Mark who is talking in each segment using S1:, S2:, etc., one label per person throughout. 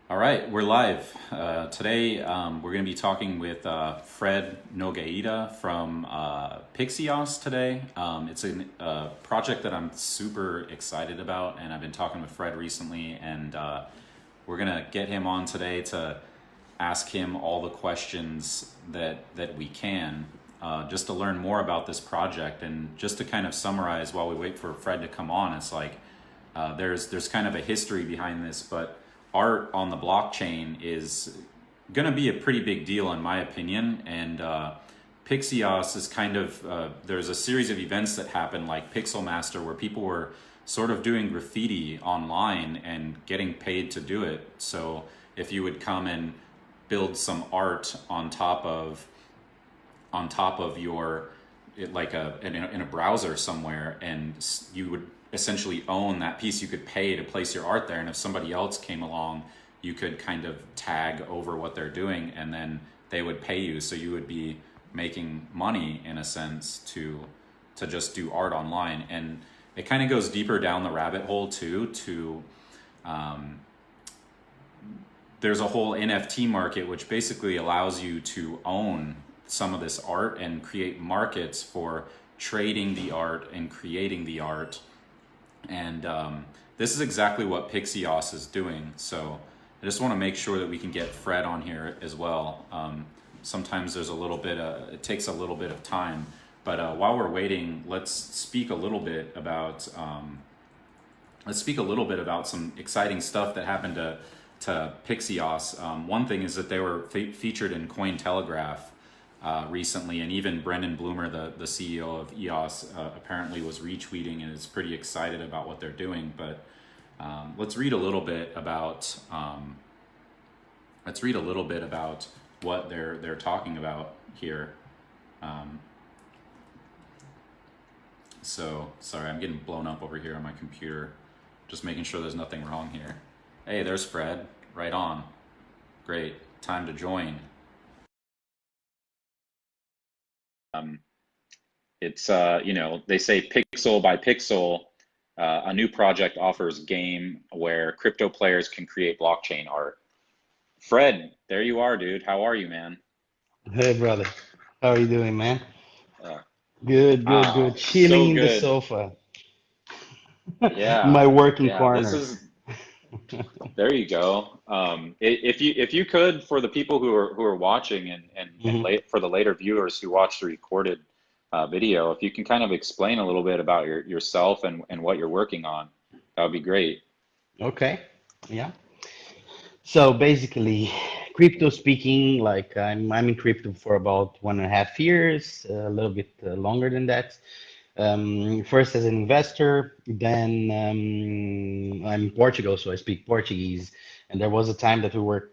S1: All right, we're live. Today we're going to be talking with Fred Nogueira from pixEOS today. It's a project that I'm super excited about, and I've been talking with Fred recently, and we're going to get him on today to ask him all the questions that we can, just to learn more about this project. And just to kind of summarize while we wait for Fred to come on, it's like there's kind of a history behind this, but art on the blockchain is going to be a pretty big deal in my opinion. And pixEOS is kind of there's a series of events that happened like Pixel Master where people were sort of doing graffiti online and getting paid to do it. So if you would come and build some art on top of your like in a browser somewhere, and you would essentially own that piece. You could pay to place your art there, and if somebody else came along, you could kind of tag over what they're doing, and then they would pay you. So you would be making money in a sense to just do art online. And it kind of goes deeper down the rabbit hole too. To there's a whole NFT market which basically allows you to own some of this art and create markets for trading the art and creating the art. And this is exactly what pixEOS is doing. So I just want to make sure that we can get Fred on here as well. Sometimes there's a little bit, it takes a little bit of time. But while we're waiting, let's speak a little bit about some exciting stuff that happened to pixEOS. One thing is that they were featured in Cointelegraph recently, and even Brendan Bloomer, the CEO of EOS, apparently was retweeting and is pretty excited about what they're doing. But let's read a little bit about what they're talking about here. So sorry, I'm getting blown up over here on my computer. Just making sure there's nothing wrong here. Hey, there's Fred. Right on. Great. Time to join.
S2: It's they say pixel by pixel, a new project offers game where crypto players can create blockchain art. Fred, there you are, dude. How are you, man?
S3: Hey brother, how are you doing, man?
S2: Uh,
S3: Good, good, good. Chilling
S2: so
S3: in the
S2: good.
S3: sofa, in
S2: Yeah,
S3: my working
S2: yeah. This
S3: corner.
S2: is There you go. If you could, for the people who are watching, and
S3: Mhm.
S2: late for the later viewers who watch the recorded video, if you can kind of explain a little bit about yourself and what you're working on, that would be great.
S3: Okay, yeah. So basically, crypto speaking, like I'm in crypto for about 1.5 years, a little bit longer than that. First as an investor, then I'm in Portugal, so I speak Portuguese. And there was a time that we were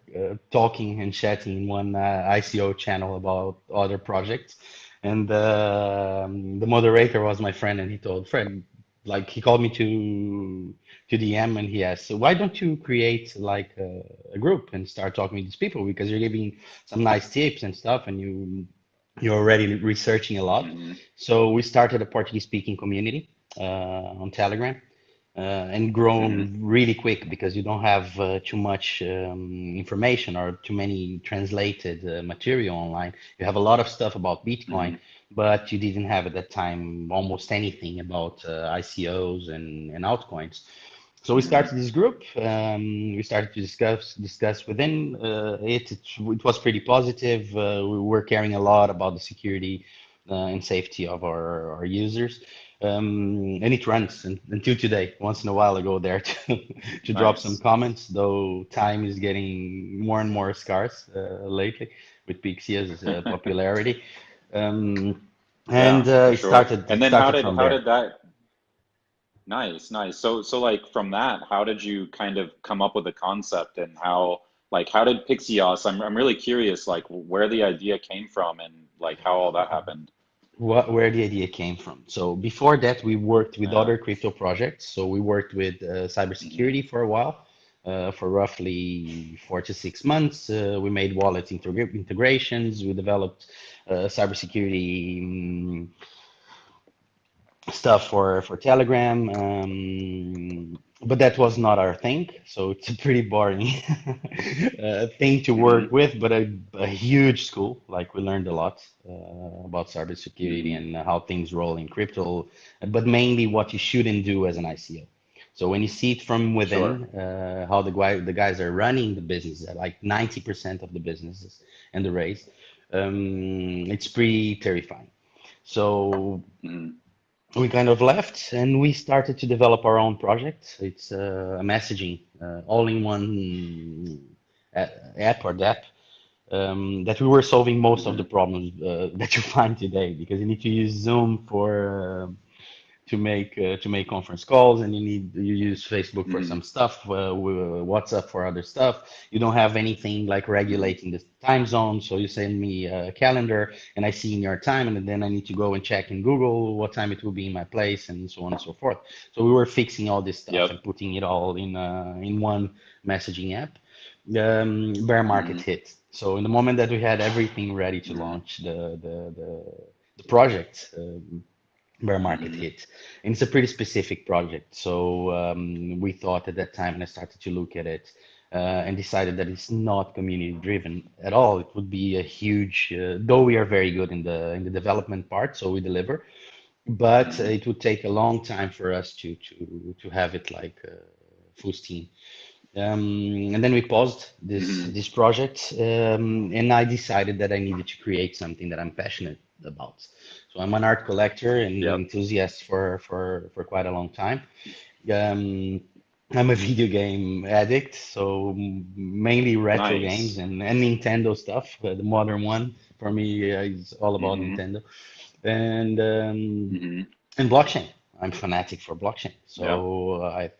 S3: talking and chatting in one ICO channel about other projects. And the moderator was my friend, and he told Fred, like he called me to DM and he asked, so why don't you create like a group and start talking to these people because you're giving some nice tips and stuff, and you're already researching a lot.
S2: Hmm.
S3: So we started a Portuguese speaking community on Telegram, and
S2: Hmm.
S3: grown really quick because you don't have too much information or too many translated material online. You have a lot of stuff about Bitcoin,
S2: Hmm.
S3: but you didn't have at that time almost anything about ICOs and altcoins. So we
S2: Hmm.
S3: started this group. We started to discuss within it. It was pretty positive. We were caring a lot about the security and safety of our users. And it runs until today. Once in a while, I go there to to drop some
S2: Nice.
S3: comments. Though time is getting more and more scarce lately with pixEOS' popularity. Um, and
S2: Yeah, for
S3: it
S2: sure.
S3: started
S2: And
S3: it
S2: then
S3: started from
S2: how
S3: there.
S2: did that Nice, nice. So like from that, how did you kind of come up with the concept, and how did pixEOS? I'm really curious, like where the idea came from and like how all that happened.
S3: Where the idea came from. So before that, we worked with
S2: Yeah.
S3: other crypto projects. So we worked with
S2: Hmm.
S3: cybersecurity for a while, for roughly 4 to 6 months. We made wallet integrations. We developed cybersecurity stuff for Telegram. but that was not our thing. So it's a pretty boring thing to
S2: Hmm.
S3: work with, but a huge school. Like we learned a lot about cybersecurity
S2: Hmm.
S3: and how things roll in crypto, but mainly what you shouldn't do as an ICO. So when you see it from within,
S2: Sure.
S3: how the guys are running the business, like 90% of the businesses and the race, it's pretty terrifying. So
S2: Hmm.
S3: we kind of left and we started to develop our own project. It's a messaging, all-in-one app or dApp that we were solving most of the
S2: Hmm.
S3: problems that you find today because you need to use Zoom for to make conference calls, and you use Facebook for
S2: Hmm.
S3: some stuff, WhatsApp for other stuff. You don't have anything like
S2: Hmm.
S3: regulating the time zone, so you send me a calendar and I see in your time, and then I need to go and check in Google what time it will be in my place, and so on and so forth. So we were fixing all this stuff
S2: Yep.
S3: and putting it all in one messaging app. Bear market
S2: Hmm.
S3: hit. So in the moment that we had everything ready to
S2: Hmm.
S3: launch the project, bear market
S2: Hmm.
S3: hit. And it's a pretty specific project. So we thought at that time, and I started to look at it and decided that it's not community driven at all. It would be a huge, though we are very good in the development part, so we deliver, but
S2: Hmm.
S3: it would take a long time for us to have it like full steam. And then we paused
S2: Hmm.
S3: this project, and I decided that I needed to create something that I'm passionate about. So I'm an art collector and
S2: Yep.
S3: enthusiast for quite a long time. Um, I'm a video game addict, so mainly retro games
S2: Nice.
S3: and Nintendo stuff. The modern one for me is all about
S2: Hmm.
S3: Nintendo and um,
S2: Hmm.
S3: and blockchain. I'm fanatic for blockchain.
S2: Yep.
S3: So I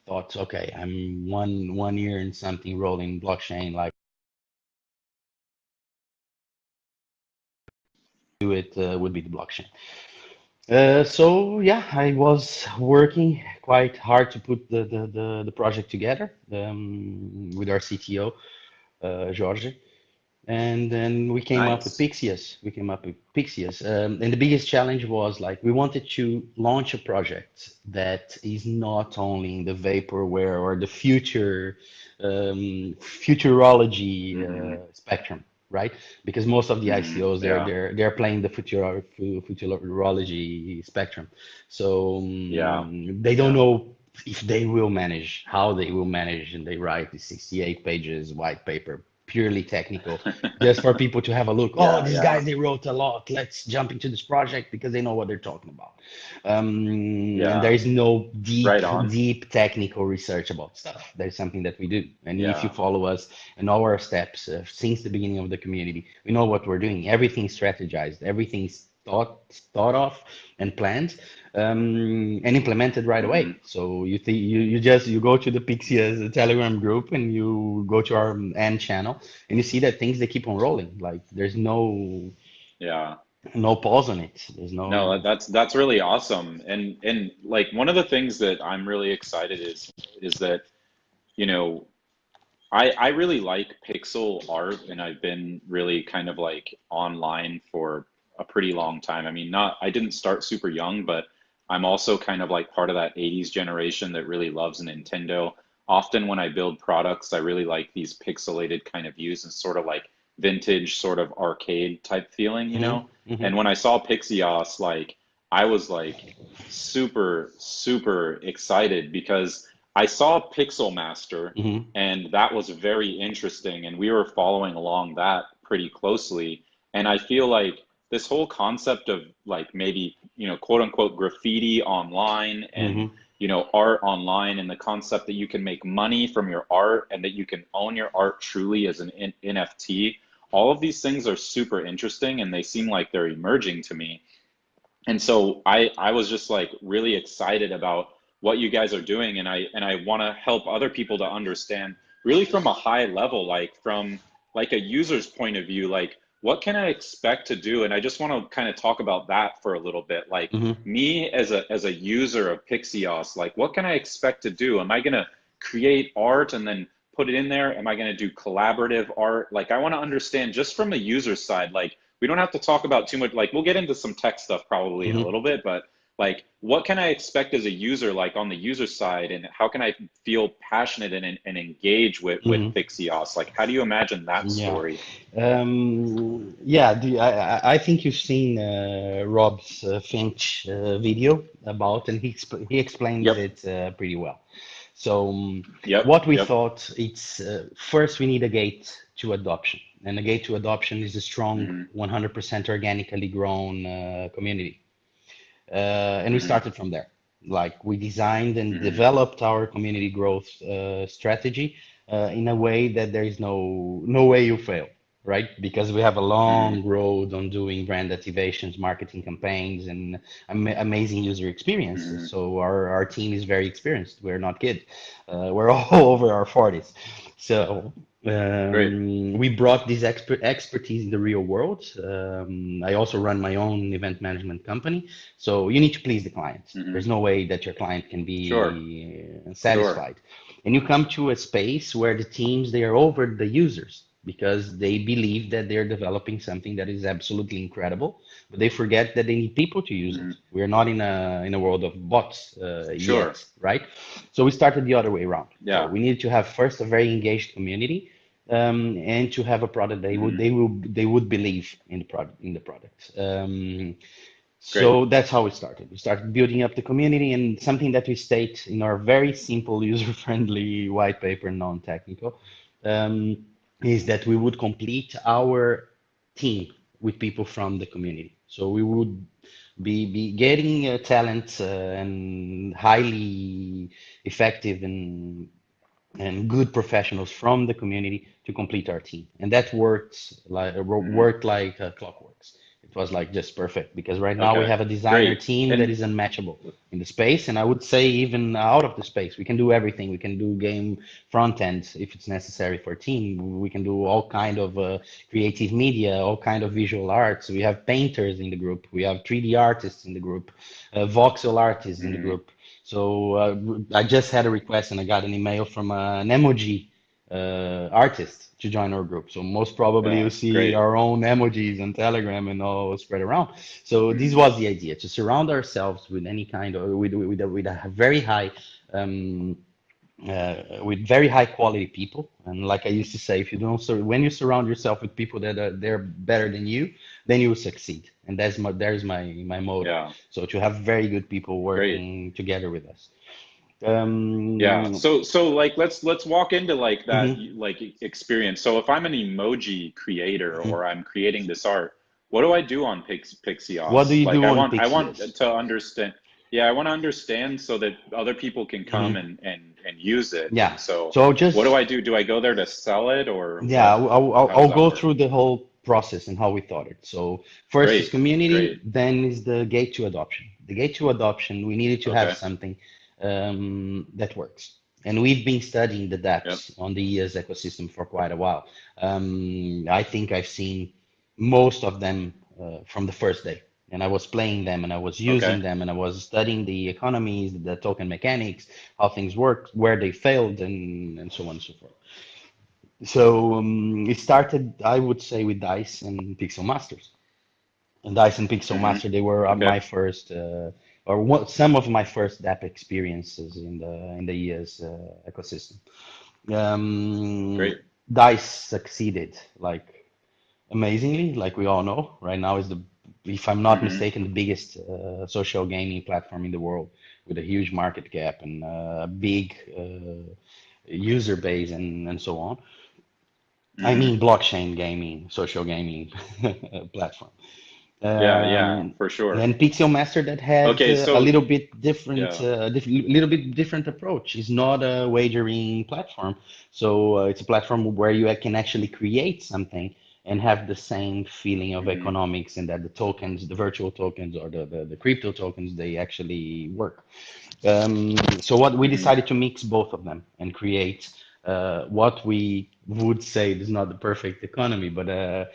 S3: thought, okay, I'm one year in something rolling blockchain, like do it would be the blockchain. So yeah, I was working quite hard to put the project together with our CTO, Jorge. And then we came up with
S2: Nice.
S3: pixEOS. We came up with pixEOS. And the biggest challenge was like we wanted to launch a project that is not only in the vaporware or the futurology
S2: Hmm.
S3: spectrum, right? Because most of the
S2: Hmm.
S3: ICOs
S2: Yeah.
S3: they're playing the futurology spectrum. So
S2: Yeah.
S3: they don't
S2: Yeah.
S3: know if they will manage, how they will manage, and they write the 68 pages white paper purely technical, just for people to have a look. Oh,
S2: Yeah.
S3: these
S2: Yeah.
S3: guys, they wrote a lot. Let's jump into this project because they know what they're talking about. And there
S2: Yeah.
S3: is no
S2: Right
S3: deep,
S2: on.
S3: deep technical research about stuff. That is something that we do. And if you
S2: Yeah.
S3: follow us and all our steps since the beginning of the community, we know what we're doing. Everything's strategized, everything's thought of and planned and implemented right
S2: Hmm.
S3: away. So you go to the pixEOS Telegram group and you go to our N channel and you see that things they keep on rolling. Like there's
S2: Yeah.
S3: no pause on it. There's
S2: No,
S3: no.
S2: that's really awesome. And like one of the things that I'm really excited is that, you know, I really like pixel art, and I've been really kind of like online for a pretty long time. I mean, not I didn't start super young, but I'm also kind of like part of that 80s generation that really loves Nintendo. Often when I build products, I really like these pixelated kind of views and sort of like vintage, sort of arcade type feeling, you
S3: Hmm.
S2: know?
S3: Hmm.
S2: And when I saw pixEOS, like I was like super, super excited because I saw Pixel Master
S3: Hmm.
S2: and that was very interesting. And we were following along that pretty closely. And I feel like this whole concept of like maybe, quote unquote graffiti online and,
S3: Hmm.
S2: art online, and the concept that you can make money from your art and that you can own your art truly as an NFT. All of these things are super interesting and they seem like they're emerging to me. And so I was just like really excited about what you guys are doing, and I want to help other people to understand really from a high level, like from like a user's point of view, like what can I expect to do? And I just want to kind of talk about that for a little bit. Like
S3: Hmm.
S2: me as a user of pixEOS, like what can I expect to do? Am I going to create art and then put it in there? Am I going to do collaborative art? Like I want to understand just from the user side, like we don't have to talk about too much. Like we'll get into some tech stuff probably in a
S3: Hmm.
S2: little bit, but like what can I expect as a user, like on the user side, and how can I feel passionate and engage with
S3: Hmm.
S2: pixEOS? Like, how do you imagine that
S3: Yeah.
S2: story?
S3: Yeah, I think you've seen Rob's Finch video about, and he explains
S2: Yep,
S3: it pretty well. So
S2: yep,
S3: what we
S2: yep.
S3: thought, it's first we need a gate to adoption, and a gate to adoption is a strong
S2: Hmm.
S3: 100% organically grown community. And we
S2: Hmm.
S3: started from there. Like we designed and
S2: Hmm.
S3: developed our community growth strategy in a way that there is no way you fail, right? Because we have a
S2: Hmm.
S3: long road on doing brand activations, marketing campaigns, and amazing user experiences.
S2: Hmm.
S3: So our team is very experienced. We're not kids. We're all over our 40s. So
S2: Great.
S3: we brought this expertise in the real world. I also run my own event management company. So you need to please the client.
S2: Hmm.
S3: There's no way that your client can
S2: Sure,
S3: be
S2: sure.
S3: satisfied. And you come to a space where the teams, they are over the users because they believe that they're developing something that is absolutely incredible, but they forget that they need people to use it.
S2: Hmm.
S3: We're not in a world of bots
S2: Sure.
S3: yet, right? So we started the other way around. So
S2: Yeah.
S3: we needed to have first a very engaged community, and to have a product
S2: Hmm.
S3: they would believe in the product.
S2: Great.
S3: So that's how we started. We started building up the community, and something that we state in our very simple, user-friendly white paper, non-technical, um, is that we would complete our team with people from the community. So we would be getting talent and highly effective and good professionals from the community to complete our team. And that
S2: Hmm.
S3: worked like clockworks. It was like just perfect because right now we
S2: Okay.
S3: have a designer
S2: Great.
S3: team that
S2: And
S3: is unmatchable in the space, and I would say even out of the space. We can do everything. We can do game front end if it's necessary for a team. We can do all kind of creative media, all kind of visual arts. We have painters in the group. We have 3D artists in the group, voxel artists in the
S2: mhm.
S3: group. So I just had a request and I got an email from an emoji artist to join our group. So most probably
S2: Yeah,
S3: you see
S2: great.
S3: our own emojis on Telegram and all spread around. So this
S2: Mhm.
S3: was the idea, to surround ourselves with any kind of with a very high um, with very high quality people. And like I used to say, if you don't when you surround yourself with people that are they're better than you, then you will succeed. And there's my motto.
S2: Yeah,
S3: So to have very good people
S2: great.
S3: working together with us.
S2: Yeah.
S3: Um,
S2: So like let's walk into like that
S3: mhm,
S2: like experience. So if I'm an emoji creator
S3: mhm.
S2: or I'm creating this art, what do I do on
S3: What do
S2: pixEOS?
S3: you
S2: Like
S3: do on
S2: I want
S3: pixEOS?
S2: to understand. Yeah, I want to understand so that other people can come
S3: Mhm.
S2: and use it.
S3: Yeah.
S2: And so
S3: So
S2: what do
S3: just
S2: I do? Do I go there to sell it or
S3: yeah,
S2: what? How
S3: I'll
S2: does that
S3: go
S2: work?
S3: through the whole process and how we thought it. So first is
S2: Great.
S3: community,
S2: Great.
S3: then is the gate to adoption. The gate to adoption, we needed to have
S2: Okay.
S3: something that works. And we've been studying the
S2: Yep.
S3: dApps on the EAS ecosystem for quite a while. I think I've seen most of them from the first day. And I was playing them and I was
S2: Okay.
S3: using them and I was studying the economies, the token mechanics, how things work, where they failed, and so on and so forth. So it started, I would say, with Dice and Pixel Masters. And Dice and Pixel
S2: Hmm.
S3: Master, they were
S2: Okay.
S3: my first, or what, some of my first app experiences in the EA's ecosystem. Um,
S2: Great.
S3: Dice succeeded like amazingly, like we all know. Right now is the, if I'm not
S2: Hmm.
S3: mistaken, the biggest social gaming platform in the world with a huge market cap and a big user base and so on. I
S2: Hmm.
S3: mean, blockchain gaming, social gaming platform.
S2: Yeah, yeah,
S3: Um,
S2: for sure.
S3: and Pixel Master that had
S2: Okay,
S3: a
S2: so
S3: little bit different,
S2: yeah.
S3: little bit different approach. It's not a wagering platform, so it's a platform where you can actually create something and have the same feeling of
S2: Hmm.
S3: economics, and that the tokens, the virtual tokens or the crypto tokens, they actually work. So what we
S2: Hmm.
S3: decided to mix both of them and create what we would say is not the perfect economy, but a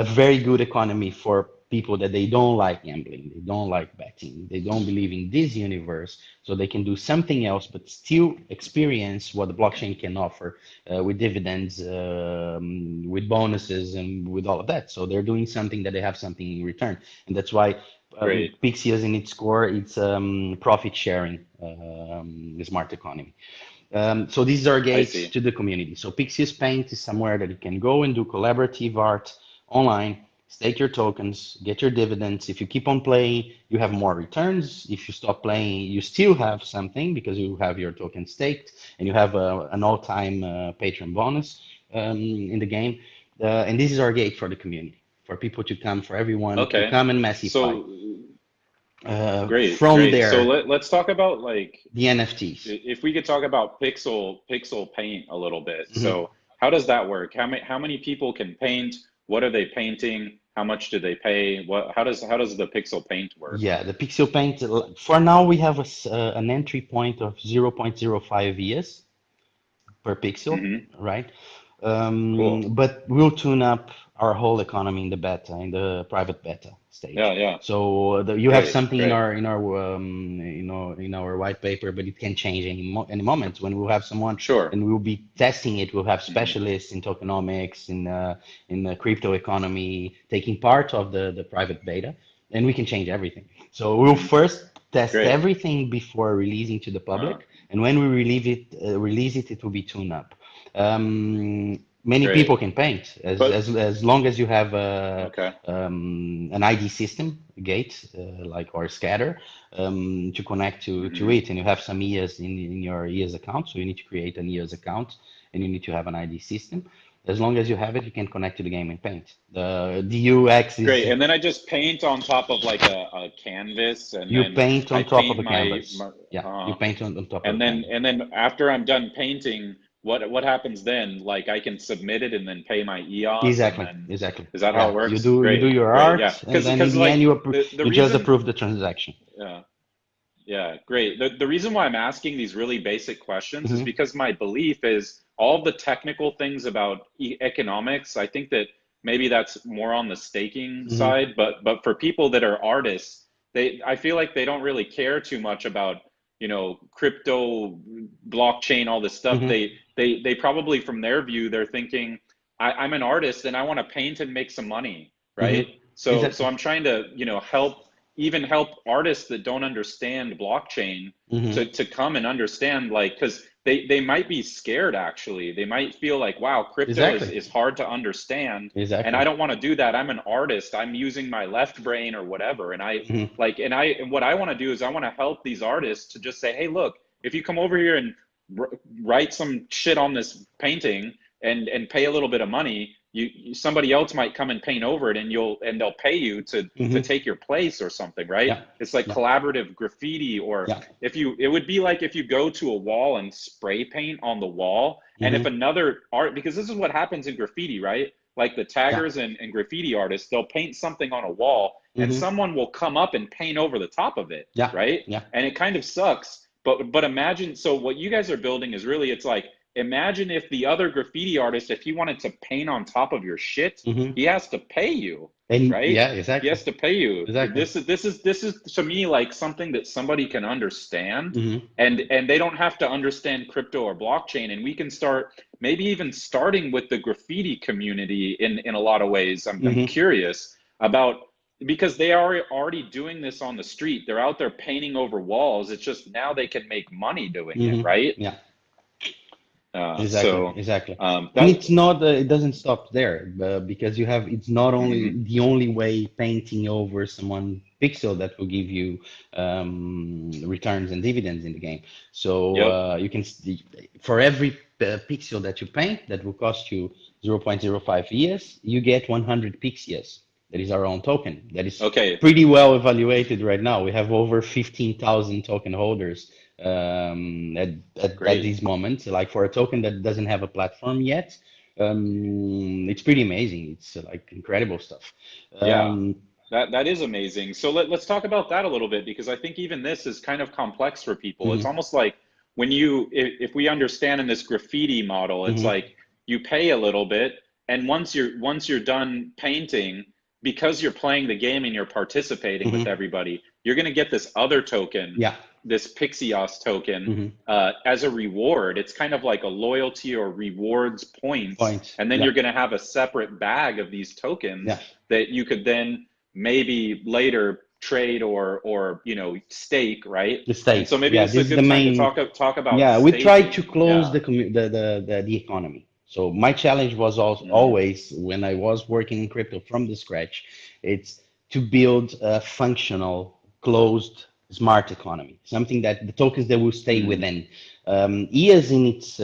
S3: very good economy for people that they don't like gambling, they don't like betting, they don't believe in this universe, so they can do something else but still experience what the blockchain can offer with dividends, with bonuses, and with all of that. So they're doing something that they have something in return, and that's why
S2: Great.
S3: pixEOS in its core, it's profit sharing, smart economy. So these are
S2: I
S3: gates
S2: see.
S3: to the community. So pixEOS Paint is somewhere that you can go and do collaborative art online, stake your tokens, get your dividends. If you keep on playing, you have more returns. If you stop playing, you still have something because you have your token staked and you have an all-time patron bonus in the game. And this is our gate for the community, for people to come, for everyone to
S2: Okay.
S3: come and massify.
S2: So great,
S3: From
S2: great. So
S3: there,
S2: let's talk about like
S3: the NFTs.
S2: if we could talk about pixel paint a little bit.
S3: Mhm.
S2: So how does that work? How many people can paint? What are they painting? How much do they pay? What how does the pixel paint work?
S3: Yeah, the Pixel Paint, for now, we have an entry point of 0.05 ES per pixel,
S2: Hmm.
S3: right?
S2: Cool.
S3: But we'll tune up our whole economy in the beta, in the private beta
S2: Yeah,
S3: stage.
S2: yeah.
S3: So you have
S2: Great,
S3: something in
S2: great.
S3: our white paper, but it can change any moment. When we'll have someone
S2: Sure.
S3: and we'll be testing it, we'll have
S2: Hmm.
S3: specialists in tokenomics, in the crypto economy, taking part of the private beta, and we can change everything. So we'll
S2: Hmm.
S3: first test
S2: Great.
S3: everything before releasing to the
S2: Uh,
S3: public, and when we it will be tuned up. Many
S2: Great.
S3: people can paint
S2: But
S3: as long as you have
S2: okay.
S3: an ID system gate like or scatter to connect to
S2: Hmm.
S3: it, and you have some EAs in your EAs account, so you need to create an EAs account and you need to have an ID system. As long as you have it, you can connect to the game and paint. The UX
S2: Great.
S3: is
S2: And then I just paint on top of like a canvas, and
S3: you
S2: then
S3: paint
S2: I
S3: on top of
S2: paint
S3: a canvas.
S2: my
S3: Yeah, you
S2: uh,
S3: paint on top of
S2: and
S3: a
S2: then
S3: canvas.
S2: and then after I'm done painting, what happens then? Like I can submit it and then pay my EOS, and
S3: Exactly,
S2: then
S3: exactly.
S2: is that how it
S3: Yeah,
S2: works?
S3: you do
S2: Great,
S3: your
S2: great. Yeah.
S3: art, and
S2: Because
S3: then in
S2: because
S3: the end
S2: like the
S3: you just
S2: reason,
S3: approve the transaction.
S2: yeah. Yeah, great. The reason why I'm asking these really basic questions is
S3: Hmm.
S2: because my belief is all the technical things about economics. I think that maybe that's more on the staking
S3: Hmm.
S2: side, but for people that are artists, I feel like they don't really care too much about, crypto, blockchain, all this stuff.
S3: Hmm.
S2: They probably from their view, they're thinking, I'm an artist and I want to paint and make some money,
S3: Hmm.
S2: right? So
S3: Exactly.
S2: I'm trying to, help artists that don't understand blockchain
S3: Hmm.
S2: to come and understand, like, because they might be scared. Actually, they might feel like, wow, crypto is,
S3: Exactly.
S2: is hard to understand, and I
S3: Exactly.
S2: don't want to do that. I'm an artist, I'm using my left brain or whatever, and I
S3: Hmm.
S2: like and what I want to do is I want to help these artists to just say, hey, look, if you come over here and write some shit on this painting and pay a little bit of money, somebody else might come and paint over it, and they'll pay you to
S3: Hmm.
S2: take your place or something, right?
S3: Yeah.
S2: It's like
S3: Yeah.
S2: collaborative graffiti. Or
S3: Yeah.
S2: it would be like if you go to a wall and spray paint on the wall, and if
S3: Hmm.
S2: another art, because this is what happens in graffiti, right? Like the
S3: Yeah.
S2: taggers and graffiti artists, they'll paint something on a wall and
S3: Hmm.
S2: someone will come up and paint over the top of it,
S3: Yeah.
S2: right?
S3: Yeah.
S2: And it kind of sucks. But imagine, so what you guys are building is really, it's like, imagine if the other graffiti artist, if he wanted to paint on top of your shit,
S3: Hmm.
S2: he has to pay you,
S3: And
S2: right?
S3: yeah,
S2: He
S3: exactly.
S2: has to pay you.
S3: Exactly.
S2: This is to me like something that somebody can understand,
S3: Hmm.
S2: and they don't have to understand crypto or blockchain, and we can start maybe even starting with the graffiti community in a lot of ways. I'm
S3: Hmm.
S2: curious about, because they are already doing this on the street. They're out there painting over walls. It's just now they can make money doing it,
S3: Hmm.
S2: right?
S3: Yeah. Exactly,
S2: So
S3: exactly. And
S2: that.
S3: it's not, it doesn't stop there, because you have, it's not only
S2: Mhm.
S3: the only way painting over someone pixel that will give you returns and dividends in the game. So
S2: Yep.
S3: you can, for every pixel that you paint that will cost you 0.05 ES, you get 100 pixels. That is our own token. That is
S2: Okay.
S3: pretty well evaluated right now. We have over 15,000 token holders at
S2: Great.
S3: this moment. Like for a token that doesn't have a platform yet, it's pretty amazing. It's like incredible stuff.
S2: Yeah.
S3: Um,
S2: That is amazing. So let's talk about that a little bit, because I think even this is kind of complex for people. It's
S3: mhm,
S2: almost like when if we understand in this graffiti model, it's
S3: mhm,
S2: like you pay a little bit, and once you're done painting, because you're playing the game and you're participating with
S3: mhm.
S2: everybody, you're going to get this other token,
S3: Yeah.
S2: this pixEOS token,
S3: Mhm.
S2: as a reward. It's kind of like a loyalty or rewards points,
S3: Points.
S2: and then
S3: Yeah.
S2: you're going to have a separate bag of these tokens
S3: Yeah.
S2: that you could then maybe later trade or stake, right?
S3: The
S2: And so
S3: stake.
S2: maybe
S3: Yeah,
S2: this is a
S3: this is the
S2: good time to
S3: main.
S2: talk about
S3: Yeah, we try to
S2: staking.
S3: close
S2: Yeah.
S3: the economy. So my challenge was
S2: Hmm.
S3: always when I was working in crypto from the scratch, it's to build a functional, closed, smart economy, something that the tokens that will stay
S2: Hmm.
S3: within. EOS in its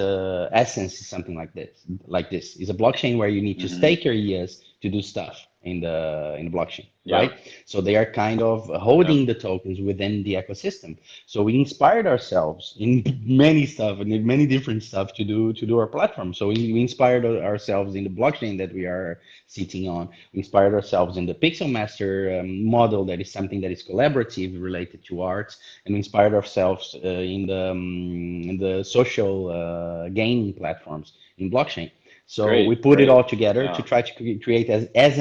S3: essence is something like this. Is a blockchain where you need to
S2: Hmm.
S3: stake your EOS to do stuff in the blockchain, right?
S2: Yep.
S3: So they are kind of
S2: Yep.
S3: holding the tokens within the ecosystem. So we inspired ourselves in many stuff and in many different stuff to do our platform. So we inspired ourselves in the blockchain that we are sitting on. We inspired ourselves in the Pixel Master model that is something that is collaborative related to arts, and we inspired ourselves in the social gaming platforms in blockchain. So we
S2: Great.
S3: put it
S2: Great.
S3: all together to
S2: Yeah.
S3: try to create as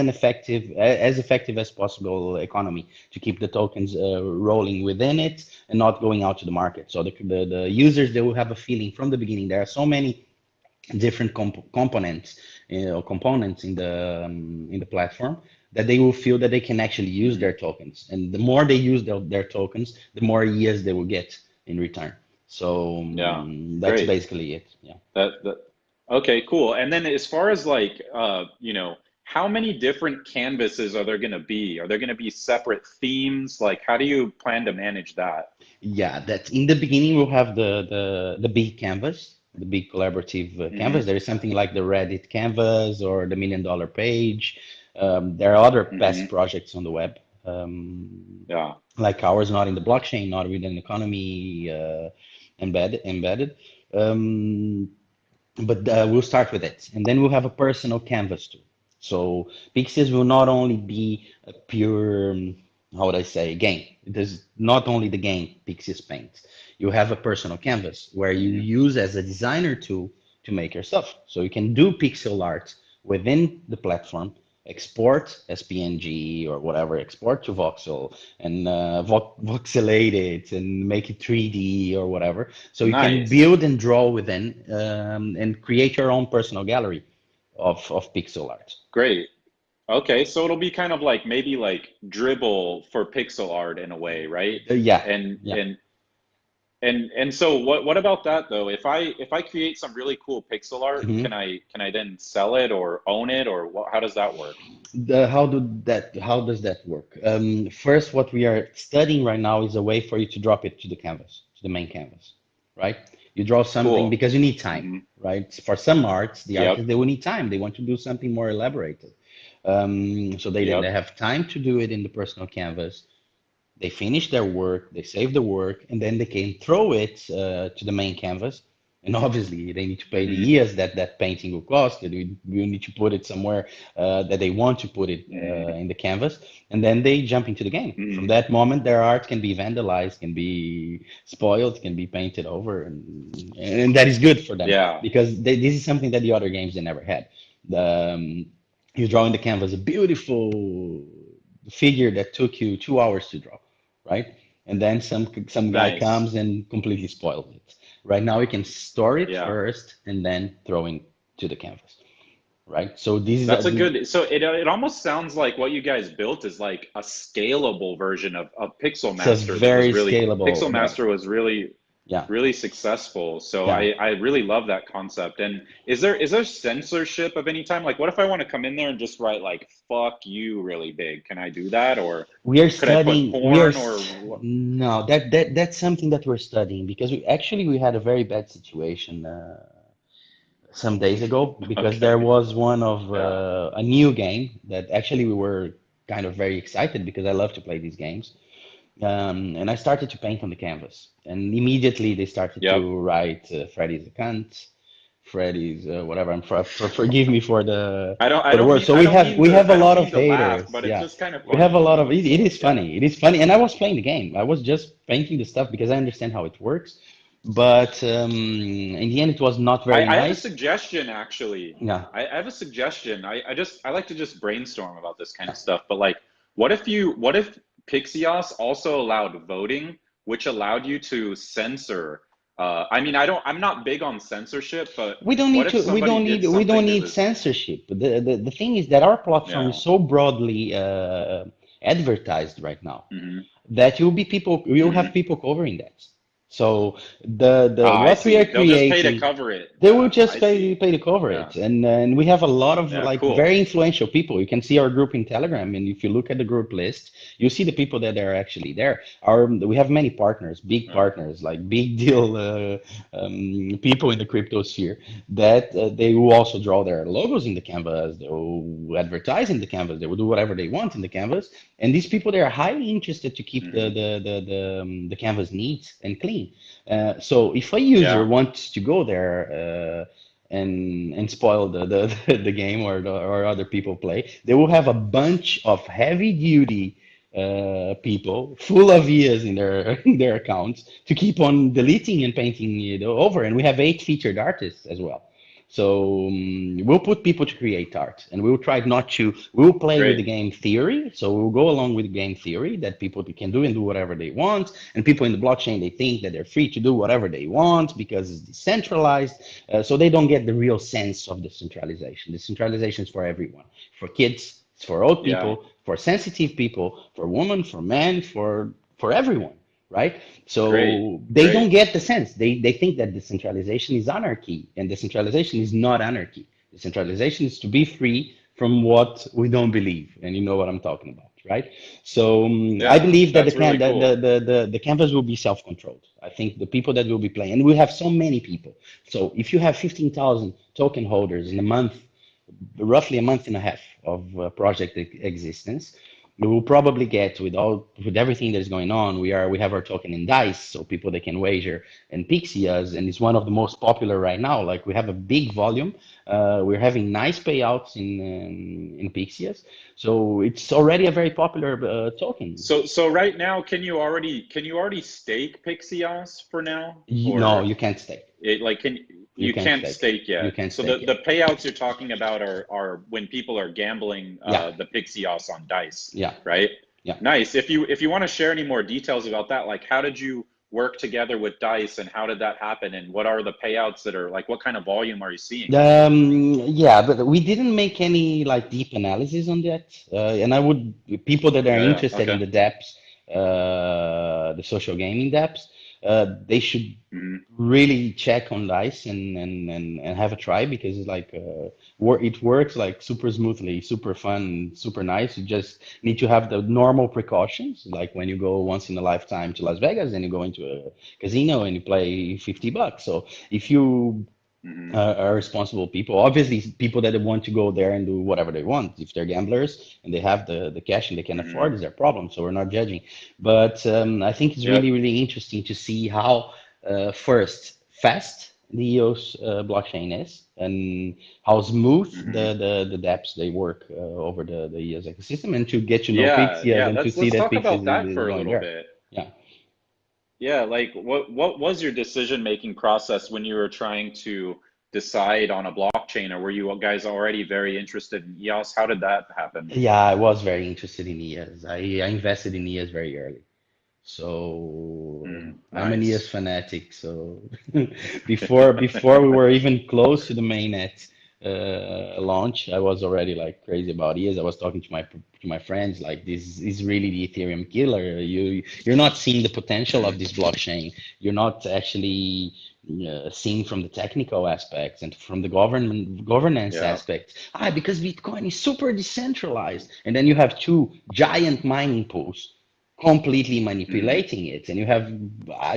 S3: effective as possible economy to keep the tokens rolling within it and not going out to the market. So the users, they will have a feeling from the beginning. There are so many different components, components in the platform that they will feel that they can actually use
S2: Hmm.
S3: their tokens. And the more they use their tokens, the more years they will get in return. So
S2: Yeah.
S3: that's
S2: Great.
S3: basically it. Yeah.
S2: That okay, cool. And then as far as like how many different canvases are there going to be? Are there going to be separate themes? Like how do you plan to manage that?
S3: Yeah, that in the beginning we'll have the big canvas, the big collaborative canvas.
S2: Hmm.
S3: There is something like the Reddit canvas or the $1 million page. There are other
S2: Hmm.
S3: past projects on the web, um,
S2: Yeah.
S3: like ours, not in the blockchain, not within economy, embedded. Um, but we'll start with it, and then we'll have a personal canvas too. So pixels will not only be a pure, how would I say, game. It is not only the game Pixies paints. You have a personal canvas where you
S2: Hmm.
S3: use as a designer tool to make your stuff. So you can do pixel art within the platform, export as PNG or whatever, export to voxel and voxelate it and make it 3D or whatever. So you can
S2: Nice.
S3: build and draw within and create your own personal gallery of pixel art.
S2: Great. Okay, so it'll be kind of like maybe like dribble for pixel art in a way, right?
S3: Yeah,
S2: And
S3: yeah.
S2: and and so what about that though? If I create some really cool pixel art,
S3: Mhm.
S2: can I then sell it or own it or how does that work?
S3: How does that work? First, what we are studying right now is a way for you to drop it to the canvas, to the main canvas, right? You draw something
S2: Cool.
S3: because you need time,
S2: Hmm.
S3: right? For some arts, the
S2: Yep.
S3: artists, they will need time. They want to do something more elaborated. So they
S2: Yep.
S3: have time to do it in the personal canvas. They finish their work, they save the work, and then they can throw it to the main canvas. And obviously, they need to pay the
S2: Hmm.
S3: years that painting will cost. That we need to put it somewhere that they want to put it
S2: Hmm.
S3: in the canvas, and then they jump into the game. From
S2: Hmm.
S3: that moment, their art can be vandalized, can be spoiled, can be painted over, and that is good for them
S2: Yeah.
S3: because this is something that the other games they never had. The, you draw in the canvas a beautiful figure that took you 2 hours to draw, right? And then some guy
S2: Nice.
S3: comes and completely spoils it. Right now, you can store it
S2: Yeah.
S3: first and then throw it to the canvas, right? So this is
S2: That's a good, so it almost sounds like what you guys built is like a scalable version of Pixel
S3: it's a
S2: Master that was
S3: very
S2: really
S3: scalable.
S2: Pixel Master was really
S3: Yeah,
S2: really successful. So
S3: yeah.
S2: I really love that concept. And is there censorship of any time? Like what if I want to come in there and just write like fuck you really big? Can I do that? Or
S3: We are
S2: could I put
S3: studying.
S2: porn or what?
S3: No, that's something that we're studying because we had a very bad situation some days ago because there
S2: Okay.
S3: was one of
S2: Yeah.
S3: a new game that actually we were kind of very excited because I love to play these games. And I started to paint on the canvas, and immediately they started
S2: Yep.
S3: to write Freddy's a cunt, Freddy's whatever. Forgive me for the
S2: I
S3: for the
S2: don't
S3: word.
S2: mean
S3: So we have we have a
S2: I don't
S3: lot of
S2: mean to laugh,
S3: haters.
S2: but it's
S3: Yeah,
S2: just kind of
S3: we have a
S2: funny,
S3: lot of. It
S2: So
S3: is
S2: yeah.
S3: funny. It is funny, and I was playing the game. I was just painting the stuff because I understand how it works. But in the end, it was not very
S2: I have a
S3: nice.
S2: suggestion actually.
S3: Yeah.
S2: I have a suggestion. I like to just brainstorm about this kind of stuff. But like, what if pixEOS also allowed voting, which allowed you to censor? I mean, I'm not big on censorship, but
S3: We don't
S2: what
S3: need
S2: if
S3: to. We
S2: somebody
S3: don't
S2: did
S3: need. We don't
S2: something that
S3: need
S2: was,
S3: censorship. The thing is that our platform is
S2: yeah.
S3: so broadly advertised right now,
S2: Hmm.
S3: that you'll have
S2: Hmm.
S3: people covering that. So the
S2: Ah, I
S3: what we are
S2: see. They'll just pay to
S3: creating,
S2: cover it.
S3: they will just
S2: I see.
S3: pay to cover
S2: Yeah.
S3: it, and we have a lot of
S2: Yeah.
S3: like
S2: Cool.
S3: very influential people. You can see our group in Telegram, and if you look at the group list, you see the people that are actually there. We have many partners, big
S2: Yeah.
S3: partners, like big deal people in the crypto sphere that they will also draw their logos in the canvas. They will advertise in the canvas. They will do whatever they want in the canvas. And these people, they are highly interested to keep
S2: Hmm.
S3: the canvas neat and clean. So if a user
S2: Yeah.
S3: wants to go there and spoil the game or other people play, they will have a bunch of heavy duty people full of years in their in their accounts to keep on deleting and painting it over. And we have 8 featured artists as well. So we'll put people to create art, and we'll try not to. We'll play with the
S2: Great.
S3: game theory, so we'll go along with game theory that people can do and do whatever they want. And people in the blockchain, they think that they're free to do whatever they want because it's decentralized. So they don't get the real sense of decentralization. Decentralization is for everyone, for kids, it's for old
S2: Yeah.
S3: people, for sensitive people, for women, for men, for everyone, right?
S2: Great.
S3: So they don't
S2: Great.
S3: get the sense. They think that decentralization is anarchy, and decentralization is not anarchy. Decentralization is to be free from what we don't believe, and you know what I'm talking about, right? So I
S2: Yeah.
S3: believe that
S2: That's really cool.
S3: the canvas will be self-controlled. I think the people that will be playing, and we have so many people. So if you have 15,000 token holders in a month, roughly a month and a half of project existence, we will probably get with everything that is going on. We have our token in Dice, so people that can wager and pixEOS, and it's one of the most popular right now. Like we have a big volume. We're having nice payouts in pixEOS, so it's already a very popular token.
S2: So right now, can you already stake pixEOS for now,
S3: No,
S2: or
S3: you can't stake.
S2: it like can
S3: You
S2: you
S3: can't
S2: can't
S3: stake.
S2: stake
S3: You
S2: yet?
S3: can't
S2: So
S3: stake
S2: the
S3: it.
S2: payouts you're talking about are when people are gambling
S3: Yeah,
S2: the pixEOS on Dice,
S3: yeah,
S2: right?
S3: yeah.
S2: Nice. If you want to share any more details about that, like how did you work together with Dice and how did that happen and what are the payouts that are like what kind of volume are you seeing?
S3: Yeah, but we didn't make any like deep analysis on that. And I would people that are
S2: Yeah, yeah.
S3: interested in
S2: Okay.
S3: the depths, the social gaming depths, they should
S2: Hmm.
S3: really check on Dice and have a try because it's like it works like super smoothly, super fun, super nice. You just need to have the normal precautions, like when you go once in a lifetime to Las Vegas and you go into a casino and you play $50. So if you
S2: Hmm.
S3: are responsible people. Obviously, people that want to go there and do whatever they want. If they're gamblers and they have the cash and they can afford,
S2: Hmm.
S3: is their problem. So we're not judging. But I think it's really,
S2: Yep.
S3: really interesting to see how first fast the EOS blockchain is and how smooth
S2: Hmm.
S3: the dApps they work over the EOS ecosystem, and to get to know
S2: Yeah,
S3: Pixie
S2: yeah.
S3: and to see
S2: Let's
S3: that
S2: talk
S3: Pixie
S2: about that
S3: is
S2: for a
S3: going
S2: little
S3: there.
S2: bit.
S3: Yeah.
S2: Yeah, like what was your decision-making process when you were trying to decide on a blockchain, or were you guys already very interested in EOS? How did that happen?
S3: Yeah, I was very interested in EOS. I invested in EOS very early. So
S2: Mm,
S3: I'm an ES
S2: nice.
S3: fanatic. So before we were even close to the mainnet launch, I was already like crazy about ES. I was talking to my friends like this is really the Ethereum killer. You're not seeing the potential of
S2: Mm,
S3: this blockchain. You're not actually seeing from the technical aspects and from the governance
S2: yeah.
S3: aspect. Because Bitcoin is super decentralized, and then you have two giant mining pools completely
S2: Hmm.
S3: manipulating it. And you have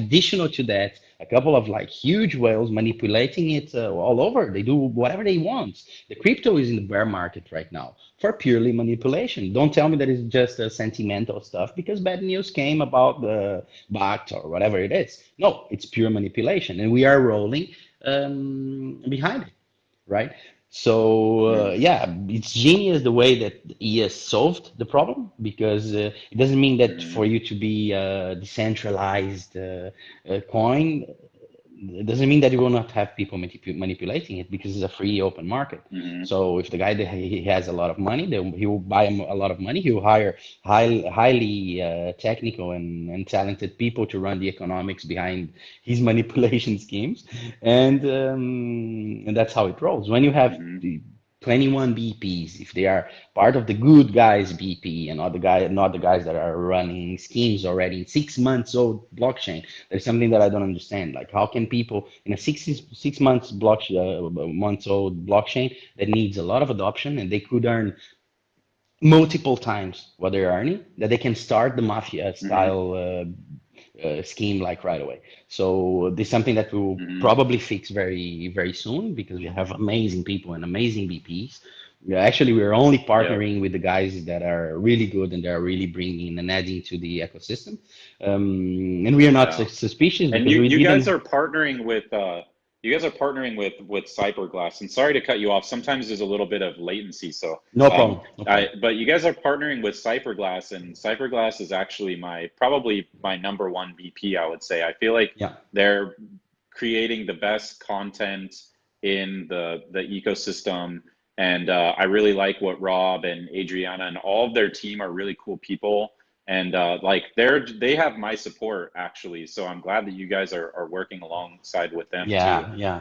S3: additional to that, a couple of like huge whales manipulating it all over. They do whatever they want. The crypto is in the bear market right now for purely manipulation. Don't tell me that it's just sentimental stuff because bad news came about the BACT or whatever it is. No, it's pure manipulation. And we are rolling behind it, right? So
S2: Mm,
S3: yeah, it's genius the way that ES solved the problem because it doesn't mean that for
S2: hmm.
S3: you to be a decentralized coin, it doesn't mean that you will not have people manipulating it because it's a free open market.
S2: Hmm.
S3: So if the guy that he has a lot of money, then he will buy a lot of money. He will hire highly technical and talented people to run the economics behind his manipulation schemes, and that's how it rolls. When you have
S2: Hmm.
S3: 21 BPs, if they are part of the good guys BP and not the guys that are running schemes already in 6 months old blockchain, there's something that I don't understand. Like, how can people in a 6 months months old blockchain that needs a lot of adoption and they could earn multiple times what they're earning, that they can start the mafia
S2: Hmm.
S3: style scheme like right away. So this is something that we will
S2: Hmm.
S3: probably fix very, very soon because we have amazing people and amazing VPs. Yeah, actually, we're only
S2: Yep.
S3: partnering with the guys that are really good and they're really bringing and adding to the ecosystem. And we are not
S2: Yeah.
S3: suspicious
S2: And
S3: because
S2: you
S3: we
S2: you guys
S3: even,
S2: are partnering with Cyberglass. And sorry to cut you off. Sometimes there's a little bit of latency. So
S3: no problem, no
S2: I
S3: problem.
S2: but you guys are partnering with Cyberglass, and Cyberglass is actually my probably my number one VP, I would say. I feel like
S3: Yeah.
S2: they're creating the best content in the ecosystem. And I really like what Rob and Adriana and all of their team are really cool people. And like they have my support actually. So I'm glad that you guys are working alongside with them too.
S3: Yeah.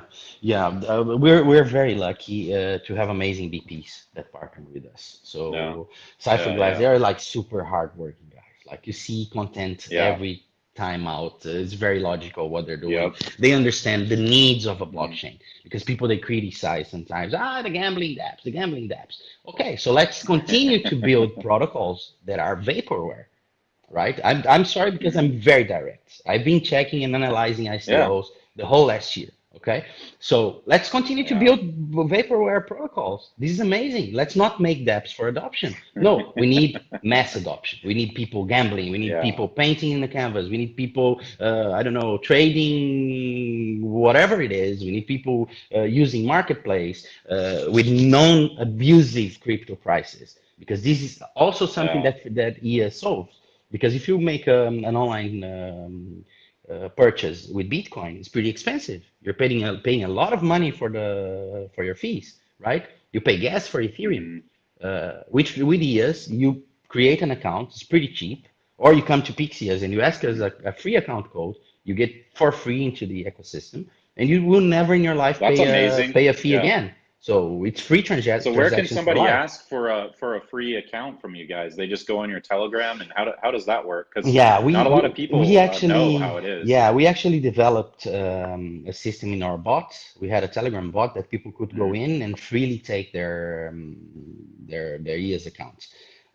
S3: We're very lucky to have amazing BPs that partner with us.
S2: Yeah,
S3: So
S2: yeah,
S3: Cypherglass,
S2: yeah,
S3: they're like super hardworking guys. Like you see content
S2: yeah.
S3: every time out. It's very logical what they're doing.
S2: Yep.
S3: They understand the needs of a
S2: Mhm.
S3: blockchain because people they criticize sometimes. The gambling dApps. Okay, so let's continue to build protocols that are vaporware, right? I'm sorry because
S2: Mhm.
S3: I'm very direct. I've been checking and analyzing
S2: Yeah,
S3: ICOs the whole last year. Okay, so let's continue to
S2: yeah.
S3: build vaporware protocols. This is amazing. Let's not make dApps for adoption. No, we need mass adoption. We need people gambling. We need
S2: Yeah,
S3: people painting in the canvas. We need people, I don't know, trading, whatever it is. We need people using marketplace with non-abusive crypto prices because this is also something
S2: yeah.
S3: that EA solves. Because if you make an online purchase with Bitcoin, it's pretty expensive. You're paying a lot of money for your fees, right? You pay gas for Ethereum,
S2: Mhm.
S3: which with EOS you create an account. It's pretty cheap, or you come to pixEOS and you ask us a free account code. You get for free into the ecosystem, and you will never in your life
S2: That's amazing.
S3: pay a fee
S2: Yeah.
S3: again. So it's free
S2: So where can
S3: transactions for
S2: somebody
S3: life.
S2: ask for a free account from you guys? They just go on your Telegram, and how does that work? Because
S3: Yeah,
S2: not a lot of people know how it is.
S3: we actually developed a system in our bot. We had a Telegram bot that people could go
S2: Mm.
S3: in and freely take their EOS accounts.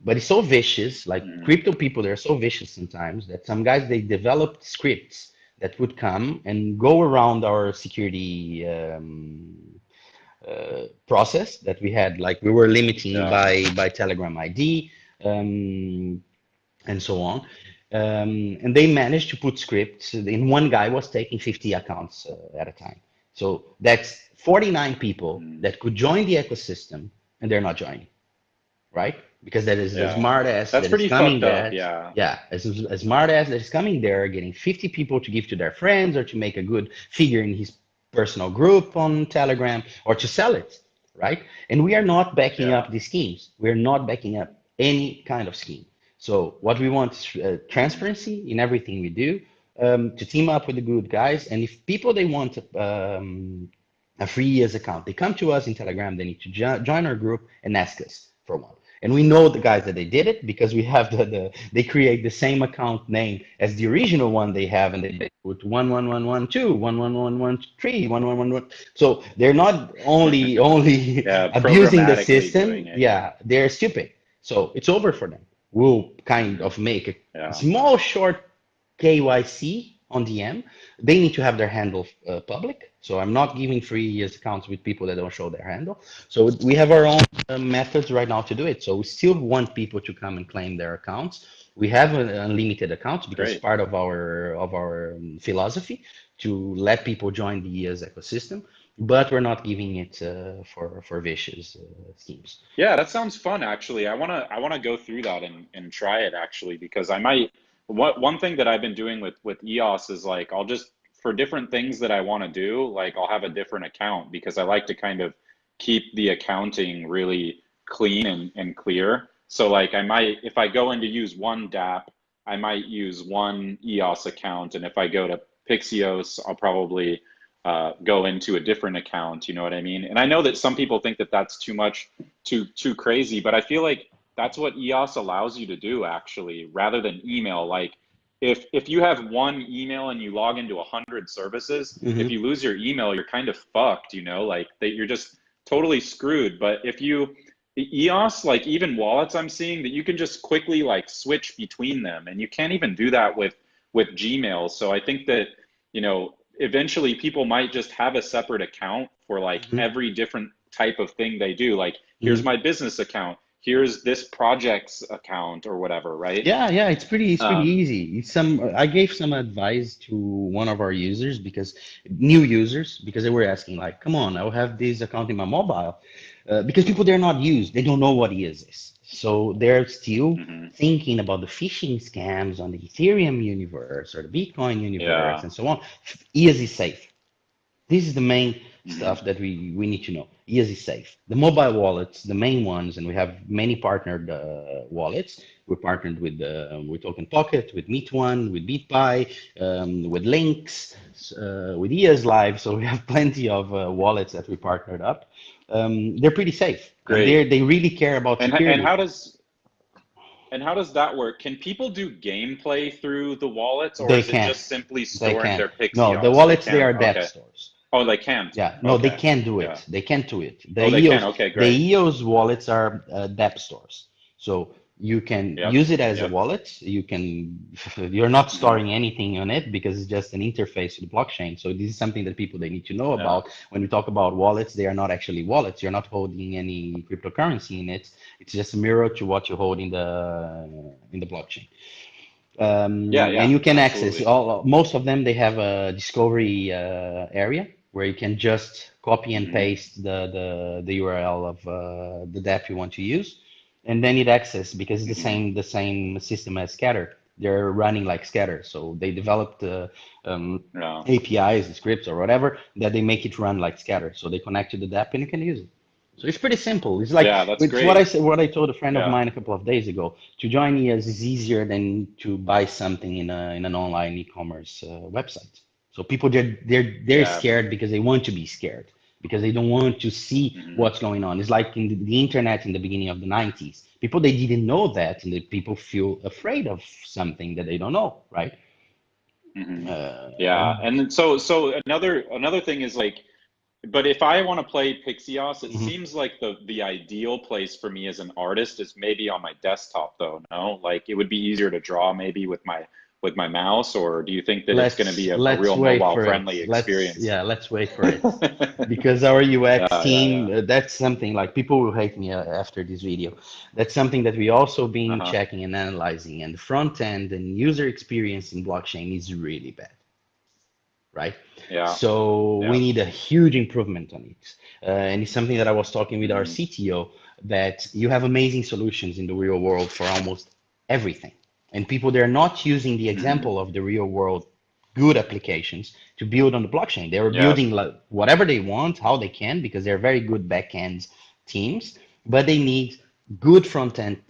S3: But it's so vicious, like
S2: Mm.
S3: crypto people, they're so vicious sometimes that some guys they developed scripts that would come and go around our security process that we had. Like we were limiting
S2: Yeah.
S3: by Telegram ID. And so on. And they managed to put scripts in one guy was taking 50 accounts at a time. So that's 49 people
S2: Mm.
S3: that could join the ecosystem and they're not joining, right? Because that is a
S2: Yeah.
S3: smart ass
S2: That's
S3: that is
S2: pretty
S3: coming
S2: fucked up.
S3: there.
S2: Yeah.
S3: Yeah, a smart ass that is coming there, getting 50 people to give to their friends or to make a good figure in his personal group on Telegram or to sell it, right? And we are not backing
S2: Yeah.
S3: up these schemes. We're not backing up any kind of scheme. So what we want is
S2: Mm.
S3: transparency in everything we do, to team up with the good guys. And if people they want a free years account, they come to us in Telegram. They need to join our group and ask us for one. And we know the guys that they did it because we have they create the same account name as the original one they have, and they put 11112, 11113, 1111. So they're not only
S2: Yeah,
S3: abusing the
S2: programmatically
S3: system,
S2: doing it. Yeah.
S3: yeah, they're stupid. So it's over for them. We'll kind
S2: Mm.
S3: of make a
S2: Yeah.
S3: small short KYC on DM. They need to have their handle public. So I'm not giving free years accounts with people that don't show their handle. So we have our own methods right now to do it. So we still want people to come and claim their accounts. We have unlimited accounts because
S2: Great.
S3: part of our philosophy to let people join the EAS ecosystem, but we're not giving it for vicious schemes.
S2: Yeah, that sounds fun actually. I wanna go through that and try it actually because I might one thing that I've been doing with EOS is like I'll just for different things that I want to do, like I'll have a different account because I like to kind of keep the accounting really clean and clear. So like I might if I go in to use one dApp, I might use one EOS account, and if I go to pixEOS, I'll probably go into a different account. You know what I mean? And I know that some people think that that's too much, too crazy, but I feel like that's what EOS allows you to do actually, rather than email. Like if you have one email and you log into 100 services, if
S3: Hmm.
S2: you lose your email, you're kind of fucked. You know, like that you're just totally screwed. But if you EOS, like even wallets, I'm seeing that you can just quickly like switch between them, and you can't even do that with Gmail. So I think that, eventually people might just have a separate account for like
S3: Hmm.
S2: every different type of thing they do. Like, here's
S3: Hmm.
S2: my business account, here's this project's account or whatever, right?
S3: Yeah, yeah, it's pretty
S2: Um,
S3: easy. I gave some advice to one of our users because new users because they were asking like, come on, I'll have this account in my mobile because people they're not used, they don't know what EOS is, so they're still
S2: mhm.
S3: thinking about the phishing scams on the Ethereum universe or the Bitcoin universe
S2: Yeah.
S3: and so on. EOS is safe. This is the main
S2: Mhm.
S3: stuff that we need to know. EOS is safe. The mobile wallets, the main ones, and we have many partnered wallets. We partnered with Token Pocket, with Meet1, with BitPy, with Links, with EOS Live. So we have plenty of wallets that we partnered up. They're pretty safe, and
S2: Great.
S3: they really care about
S2: And
S3: security.
S2: how does that work? Can people do gameplay through the wallets, or
S3: They
S2: is it
S3: can,
S2: just simply
S3: they
S2: storing
S3: can.
S2: their
S3: No, the
S2: pixeos? They
S3: wallets they
S2: can.
S3: are dApp
S2: Okay.
S3: stores.
S2: Oh, they can't.
S3: Yeah, no, they
S2: Okay.
S3: can do
S2: Yeah.
S3: it. They can do it.
S2: Oh, they can. Okay,
S3: The
S2: great.
S3: EOS wallets are dApp stores. So you can
S2: Yep.
S3: use it as a
S2: Yep.
S3: wallet. You can, you're not
S2: Hmm.
S3: storing anything on it because it's just an interface to the blockchain. So this is something that people they need to know
S2: Yeah.
S3: about. When we talk about wallets, they are not actually wallets. You're not holding any cryptocurrency in it. It's just a mirror to what you hold in the blockchain.
S2: Yeah,
S3: And
S2: yeah,
S3: you can access
S2: absolutely.
S3: most of them. They have a discovery area where you can just copy and
S2: Hmm.
S3: paste the URL of the dApp you want to use, and then it access because it's
S2: Hmm.
S3: the same system as Scatter. They're running like Scatter, so they developed
S2: Yeah.
S3: APIs, scripts, or whatever that they make it run like Scatter. So they connect to the dApp and you can use it. So it's pretty simple. It's like
S2: Yeah, that's
S3: it's what I
S2: great.
S3: said, what I told a friend of
S2: Yeah.
S3: mine a couple of days ago. To join EOS is easier than to buy something in an online e-commerce website. So people they're
S2: Yeah.
S3: scared because they want to be scared because they don't want to see
S2: Hmm.
S3: what's going on. It's like in the internet in the beginning of the 90s. People they didn't know that, and the people feel afraid of something that they don't know, right?
S2: Hmm.
S3: Uh,
S2: Yeah. And then so another thing is like, but if I want to play pixeos, it
S3: mhm.
S2: seems like the ideal place for me as an artist is maybe on my desktop though, no? Like it would be easier to draw maybe with my mouse, or do you think that it's going to be a
S3: Let's
S2: real
S3: wait
S2: mobile
S3: for it.
S2: friendly experience?
S3: Let's wait for it. Because our UX
S2: Yeah, yeah,
S3: team,
S2: yeah.
S3: that's something like people will hate me after this video. That's something that we also been
S2: Uh-huh.
S3: checking and analyzing. And the front end and user experience in blockchain is really bad, right?
S2: Yeah.
S3: So we
S2: Yeah.
S3: need a huge improvement on it. And it's something that I was talking with our
S2: Hmm.
S3: CTO that you have amazing solutions in the real world for almost everything. And people, they're not using the
S2: Hmm.
S3: example of the real world good applications to build on the blockchain. They're
S2: Yeah.
S3: building like whatever they want, how they can, because they're very good backend teams, but they need good front end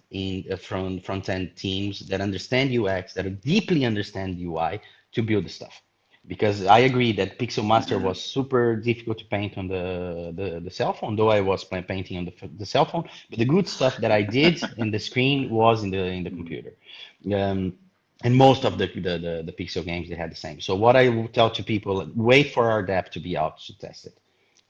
S3: teams that understand UX, that deeply understand UI to build the stuff. Because I agree that Pixel Master
S2: Hmm.
S3: was super difficult to paint on the cell phone, though I was painting on the cell phone. But the good stuff that I did in the screen was in the computer. Um, and most of the Pixel games they had the same. So what I will tell to people, wait for our dApp to be out to test it.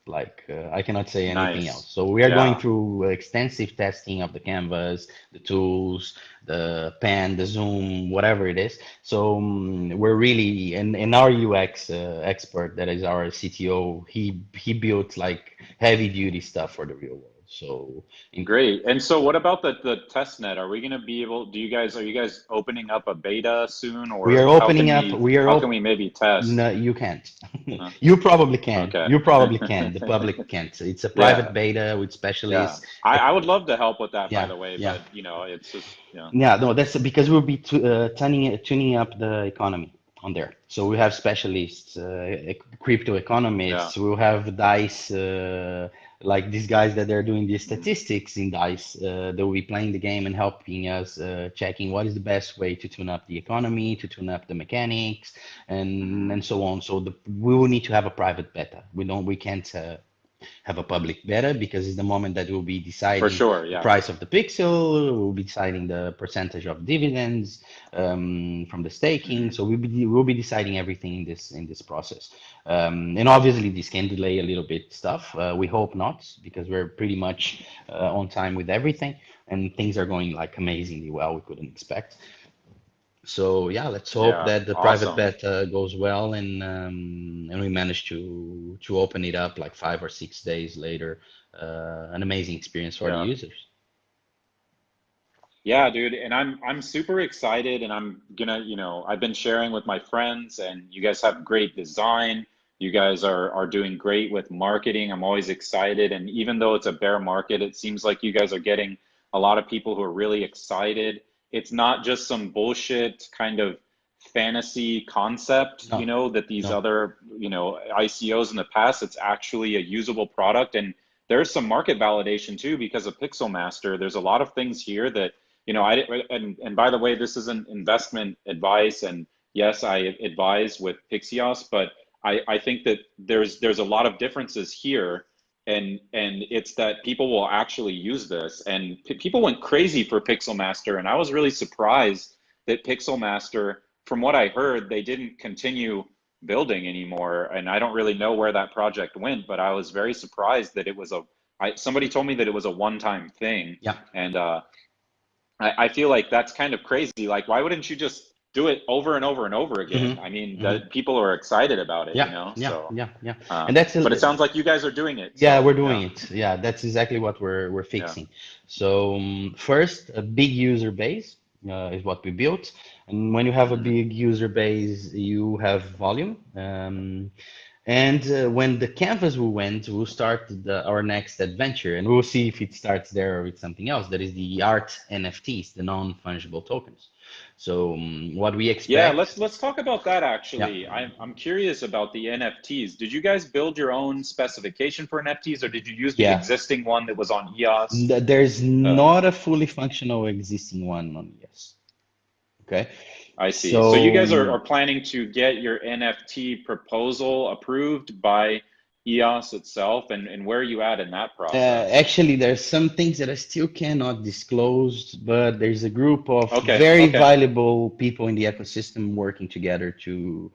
S3: Like I cannot say anything else.
S2: Nice.
S3: So we are going
S2: Yeah.
S3: through extensive testing of the canvas, the tools, the pen, the zoom, whatever it is. So we're really and our UX expert, that is our CTO, he built like heavy duty stuff for the real world. So in,
S2: Great. And so what about the test net? Are we going to be able, are you guys opening up a beta soon,
S3: we are
S2: or
S3: opening up.
S2: how can we maybe test?
S3: No, you can't.
S2: Huh?
S3: You probably can.
S2: Okay.
S3: You probably can. The public can't. It's a private
S2: Yeah.
S3: beta with
S2: Yeah.
S3: specialists.
S2: I would love to help with that, by
S3: Yeah,
S2: the way,
S3: yeah.
S2: but it's just, yeah.
S3: Yeah, no, that's because we'll be tuning up the economy on there. So we have specialists, crypto
S2: Yeah.
S3: economists. We'll have Dice like these guys that are doing the
S2: Mhm.
S3: statistics in DICE, they will be playing the game and helping us checking what is the best way to tune up the economy, to tune up the mechanics, and so on. So we will need to have a private beta. We can't have a public beta because it's the moment that we'll be
S2: For
S3: deciding
S2: sure,
S3: the
S2: yeah.
S3: price of the pixel, we'll be deciding the percentage of dividends from the staking.
S2: Mhm.
S3: So we'll be deciding everything in this process. And obviously this can delay a little bit stuff. We hope not, because we're pretty much on time with everything, and things are going like amazingly well. We couldn't expect. So yeah, let's hope
S2: Yeah,
S3: that the private
S2: awesome.
S3: beta goes well, and we manage to open it up like 5 or 6 days later. An amazing experience for the
S2: Yeah.
S3: users.
S2: Yeah, dude, and I'm super excited, and I'm gonna, I've been sharing with my friends, and you guys have great design. You guys are doing great with marketing. I'm always excited, and even though it's a bear market, it seems like you guys are getting a lot of people who are really excited. It's not just some bullshit kind of fantasy concept,
S3: No,
S2: that these
S3: no.
S2: other, ICOs in the past. It's actually a usable product, and there's some market validation too because of Pixel Master. There's a lot of things here that and by the way, this isn't investment advice, and yes, I advise with pixEOS, but I think that there's a lot of differences here, and it's that people will actually use this, and people went crazy for Pixel Master, and I was really surprised that Pixel Master, from what I heard, they didn't continue building anymore, and I don't really know where that project went, but I was very surprised that it was somebody told me that it was a one-time thing,
S3: Yeah.
S2: and I feel like that's kind of crazy. Like, why wouldn't you just do it over and over and over
S3: hmm
S2: again? I mean,
S3: hmm
S2: people are excited about it,
S3: Yeah, yeah,
S2: So,
S3: yeah, yeah. And that's
S2: but it sounds like you guys are doing it.
S3: yeah, we're
S2: So,
S3: doing
S2: yeah,
S3: it. Yeah, that's exactly what we're
S2: yeah.
S3: fixing. So first, a big user base is what we built, and when you have a
S2: Hmm.
S3: big user base, you have volume. And when the canvas will went, we'll start our next adventure, and we'll see if it starts there or with something else. That is the art NFTs, the non-fungible tokens. So what we
S2: Yeah,
S3: expect,
S2: let's talk about that
S3: yeah.
S2: actually. I'm curious about the NFTs. Did you guys build your own specification for NFTs, or did you use the
S3: Yeah,
S2: existing one that was on EOS?
S3: There's
S2: Uh,
S3: not a fully functional existing one on yes. Okay.
S2: I see. So you
S3: So
S2: guys are planning to get your NFT proposal approved by EOS itself, and where are you at in that process?
S3: actually, there's some things that I still cannot disclose, but there's a group of
S2: Okay,
S3: very
S2: okay.
S3: valuable people in the ecosystem working together to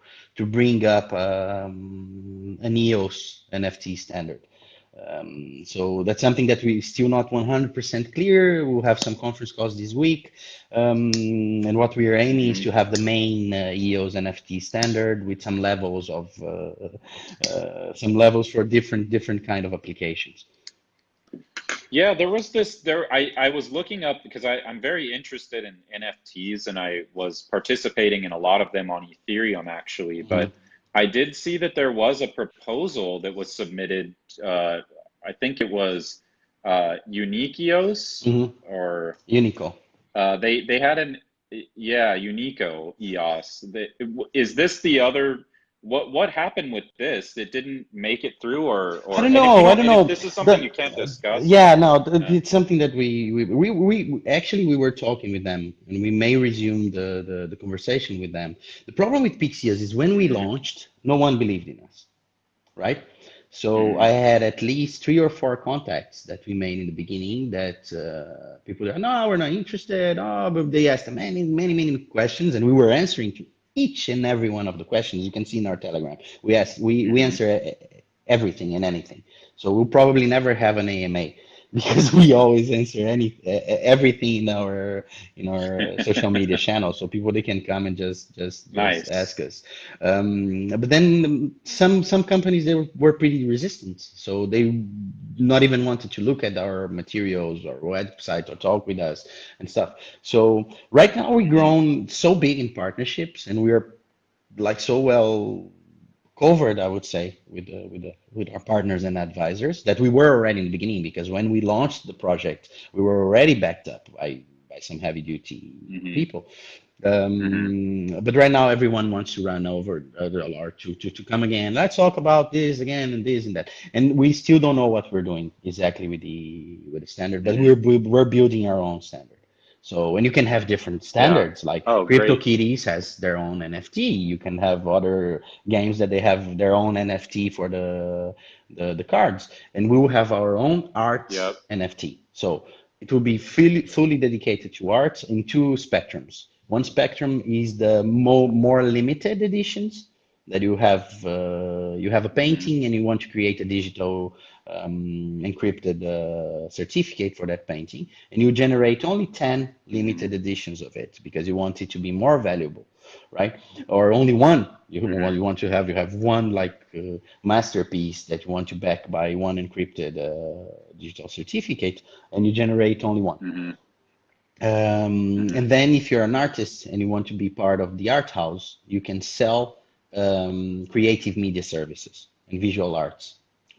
S3: bring up an EOS NFT standard. So that's something that we still not 100% clear. We'll have some conference calls this week. And what we are aiming is
S2: Hmm.
S3: to have the main EOS NFT standard with some levels for different kind of applications.
S2: Yeah, there was this there I was looking up because I'm very interested in NFTs, and I was participating in a lot of them on Ethereum actually,
S3: Mhm,
S2: but I did see that there was a proposal that was submitted. I think it was Unikios,
S3: mhm.
S2: or
S3: Unico.
S2: they had an yeah, Unico EOS. Is this the other? What happened with this? It didn't make it through,
S3: I don't
S2: and if you
S3: know. I
S2: don't,
S3: don't
S2: and if
S3: know.
S2: this is something
S3: The
S2: you can't discuss,
S3: yeah, no,
S2: yeah.
S3: it's something that we actually we were talking with them, and we may resume the conversation with them. The problem with pixeOS is when we
S2: Hmm.
S3: launched, no one believed in us, right? So I
S2: Hmm.
S3: had at least 3 or 4 contacts that we made in the beginning that people are, no, we're not interested. Oh, but they asked many questions, and we were answering to each and every one of the questions. You can see in our Telegram. We
S2: Hmm.
S3: answer everything and anything. So we'll probably never have an AMA because we always answer everything in our social media channels, so people they can come and just
S2: Nice.
S3: ask us. But then some companies they were pretty resistant, so they not even wanted to look at our materials or website or talk with us and stuff. So right now we've
S2: Hmm.
S3: grown so big in partnerships, and we are like so well covered, I would say, with our partners and advisors that we were already in the beginning, because when we launched the project, we were already backed up by some heavy duty
S2: Hmm.
S3: people.
S2: Hmm.
S3: But right now, everyone wants to run over the art to come again. Let's talk about this again and this and that. And we still don't know what we're doing exactly with the standard, but
S2: Hmm.
S3: we're building our own standard. So, and you can have different
S2: Yeah.
S3: standards. Like
S2: Oh, great.
S3: CryptoKitties has their own NFT. You can have other games that they have their own NFT for the cards, and we will have our own art
S2: Yep.
S3: NFT. So it will be fully dedicated to art in two spectrums. One spectrum is the more limited editions that you have a
S2: Hmm.
S3: painting and you want to create a digital encrypted certificate for that painting, and you generate only 10
S2: Hmm.
S3: limited editions of it because you want it to be more valuable, right? Or only one.
S2: Hmm.
S3: You have one like masterpiece that you want to back by one encrypted digital certificate, and you generate only one.
S2: Hmm.
S3: And
S2: Hmm.
S3: then if you're an artist and you want to be part of the art house, you can sell creative media services and visual arts,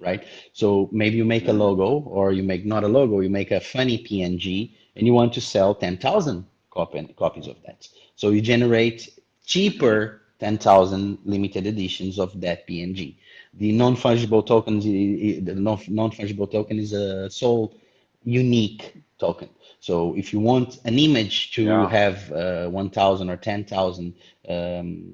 S3: right? So maybe you make a
S2: Hmm.
S3: logo, or you make not a logo, you make a funny PNG, and you want to sell 10,000 copies of that. So you generate
S2: Hmm.
S3: cheaper 10,000 limited editions of that PNG. The non-fungible tokens, the non-fungible token is a sole unique token. So if you want an image to
S2: Yeah.
S3: have 1,000 or 10,000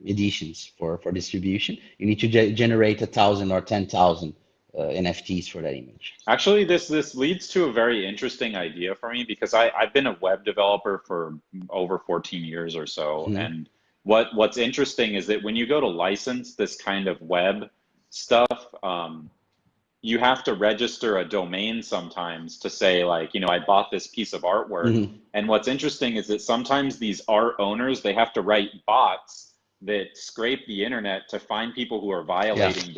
S3: editions for distribution, you need to generate 1,000 or 10,000 NFTs for that image.
S2: Actually, this leads to a very interesting idea for me because I've been a web developer for over 14 years or so.
S3: Mhm.
S2: And what's interesting is that when you go to license this kind of web stuff, you have to register a domain sometimes to say like, I bought this piece of artwork.
S3: Mhm.
S2: And what's interesting is that sometimes these art owners, they have to write bots that scrape the internet to find people who are
S3: Yeah.
S2: violating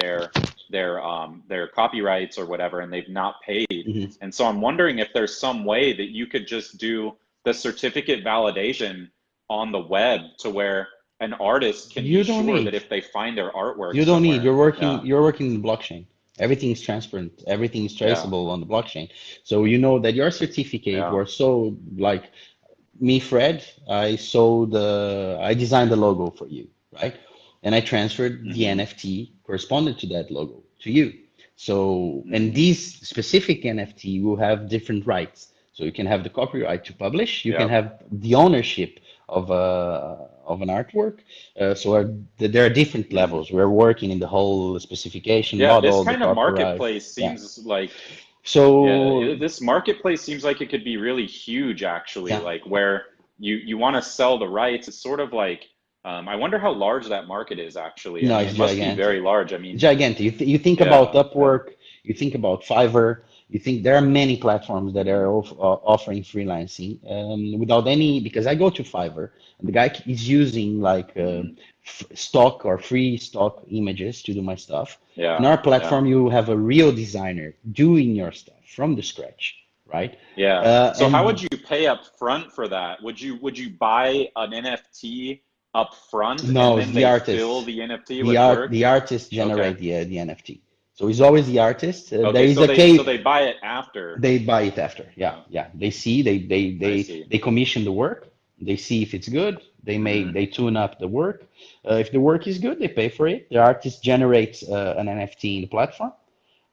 S2: their copyrights or whatever, and they've not paid.
S3: Mhm.
S2: And so I'm wondering if there's some way that you could just do the certificate validation on the web to where an artist can be
S3: You don't
S2: sure that
S3: need.
S2: if they find their artwork
S3: You don't need.
S2: somewhere, yeah,
S3: You're working in the blockchain. Everything is transparent. Everything is
S2: yeah,
S3: traceable on the blockchain. So you know that your certificate
S2: yeah.
S3: were so like me, Fred, I designed the logo for you, right? And I transferred the
S2: Hmm.
S3: NFT correspondent to that logo to you. So, and
S2: Hmm.
S3: these specific NFT will have different rights. So you can have the copyright to publish, you can
S2: Yep.
S3: have the ownership of an artwork. There are different
S2: Hmm.
S3: levels. We're working in the whole specification
S2: Yeah, this
S3: model, the
S2: kind of
S3: copyright.
S2: marketplace
S3: Yeah.
S2: seems like, yeah,
S3: So,
S2: this marketplace seems like it could be really huge, actually,
S3: yeah.
S2: like where you want to sell the rights. It's sort of like, I wonder how large that market is, actually. I
S3: No,
S2: mean,
S3: it's
S2: it must be very
S3: gigantic.
S2: large. I mean,
S3: Gigantic. You think about
S2: yeah, yeah.
S3: Upwork, you think about Fiverr, you think there are many platforms that are
S2: Hmm.
S3: offering freelancing without any, because I go to Fiverr and the guy is using like
S2: Hmm.
S3: stock or free stock images to do my stuff. In
S2: Yeah,
S3: our
S2: yeah,
S3: platform, you have a real designer doing your stuff from the scratch, right?
S2: yeah. So how would
S3: And
S2: you pay up front for that? Would you buy an NFT up front and
S3: no, it's
S2: then
S3: the
S2: they fill
S3: artist.
S2: the NFT with work?
S3: The artist
S2: Okay.
S3: generate the NFT. So it's always the artist. There
S2: Okay,
S3: is
S2: so
S3: a
S2: they
S3: case.
S2: buy it after.
S3: They buy it after. Yeah,
S2: Yeah,
S3: yeah. They see,
S2: I see.
S3: they commission the work. They see if it's good.
S2: Hmm.
S3: They tune up the work. If the work is good, they pay for it. The artist generates an NFT in the platform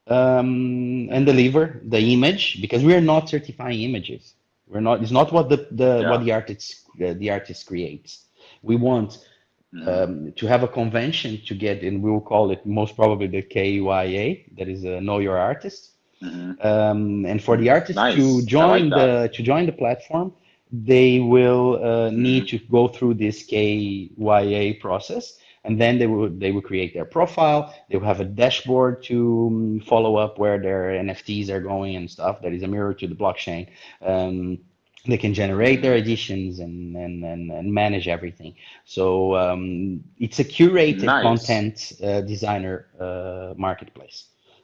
S3: and
S2: Hmm.
S3: deliver the image because we are not certifying images. We're not. It's not what
S2: Yeah.
S3: the artist creates. We want
S2: Hmm.
S3: to have a convention to get, and we will call it most probably the KYA, that is Know Your Artist.
S2: Hmm.
S3: And for the
S2: Hmm.
S3: artist
S2: Nice. I like that.
S3: to join the platform, they will need
S2: Hmm.
S3: to go through this KYA process, and then they will create their profile. They will have a dashboard to follow up where their NFTs are going and stuff. That is a mirror to the blockchain. Um, they can generate their
S2: Hmm.
S3: editions and manage everything. So it's a curated
S2: Nice.
S3: content designer marketplace.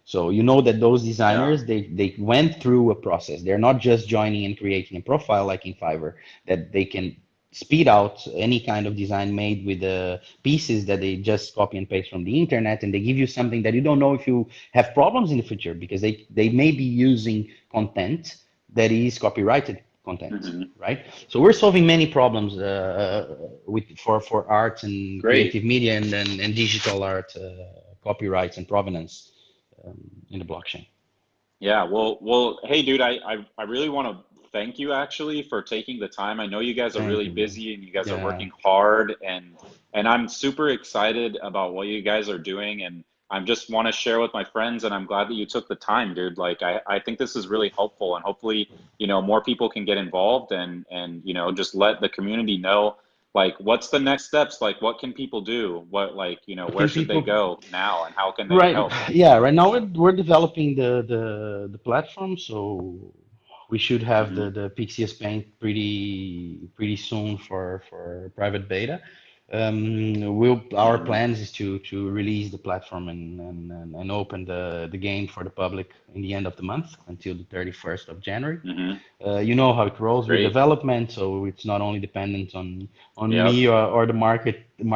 S3: So you know that those
S2: Yeah.
S3: designers they went through a process. They're not just joining and creating a profile like in Fiverr that they can speed out any kind of design made with the pieces that they just copy and paste from the internet, and they give you something that you don't know if you have problems in the future because they may be using content that is copyrighted content,
S2: Hmm.
S3: right? So we're solving many problems for art and
S2: Great.
S3: creative media and digital art, copyrights and provenance in the blockchain.
S2: Yeah, well, hey, dude, I really want to thank you actually for taking the time. I know you guys are
S3: Thank
S2: really
S3: you, bro.
S2: busy and you guys are
S3: Yeah,
S2: working hard, and I'm super excited about what you guys are doing, and I just want to share with my friends, and I'm glad that you took the time, dude. Like I think this is really helpful, and hopefully, more people can get involved and just let the community know like what's the next steps, like what can people do? What like,
S3: I
S2: where
S3: think
S2: should they
S3: people.
S2: go now and how can they
S3: Right.
S2: help?
S3: Yeah. Right now we're developing the platform, so we should have
S2: Hmm.
S3: the pixEOS Paint pretty soon for private beta. Our
S2: Hmm.
S3: plans is to release the platform and open the game for the public in the end of the month until the 31st of January.
S2: Hmm.
S3: You know how it rolls with
S2: Great.
S3: development, so it's not only dependent on
S2: Yep.
S3: me or the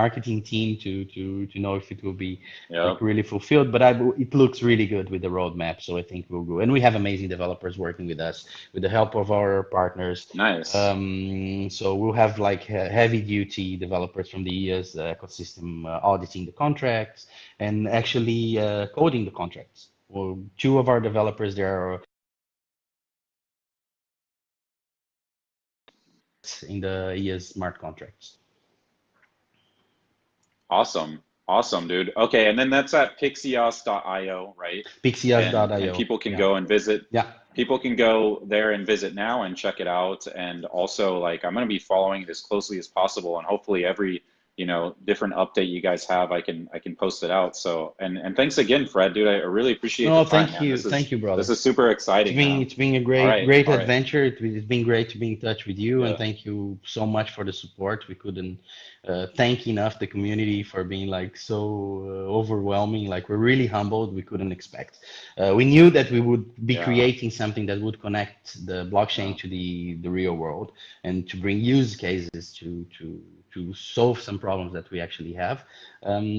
S3: marketing team to know if it will be like
S2: Yep.
S3: really fulfilled. But it looks really good with the roadmap, so I think we'll go. And we have amazing developers working with us with the help of our partners.
S2: Nice.
S3: So we'll have like heavy duty developers from the EOS ecosystem auditing the contracts and actually coding the contracts. Well, two of our developers there are in the EOS smart contracts.
S2: Awesome. Awesome, dude. Okay, and then that's at pixeos.io, right? And
S3: pixeos.io.
S2: people can
S3: Yeah.
S2: go and visit.
S3: Yeah.
S2: People can go there and visit now and check it out. And also, like, I'm going to be following it as closely as possible, and hopefully every, different update you guys have, I can post it out. So, and thanks again, Fred, dude. I really appreciate the
S3: No,
S2: time, man.
S3: thank you,
S2: This
S3: brother.
S2: is super exciting, man.
S3: It's been a
S2: All right.
S3: great
S2: All right.
S3: adventure. It's been great to be in touch with you, and
S2: Yeah.
S3: thank you so much for the support. We couldn't thank enough the community for being like so overwhelming. Like we're really humbled. We couldn't expect. We knew that we would be
S2: Yeah.
S3: creating something that would connect the blockchain
S2: Yeah.
S3: to the real world and to bring use cases to solve some problems that we actually have.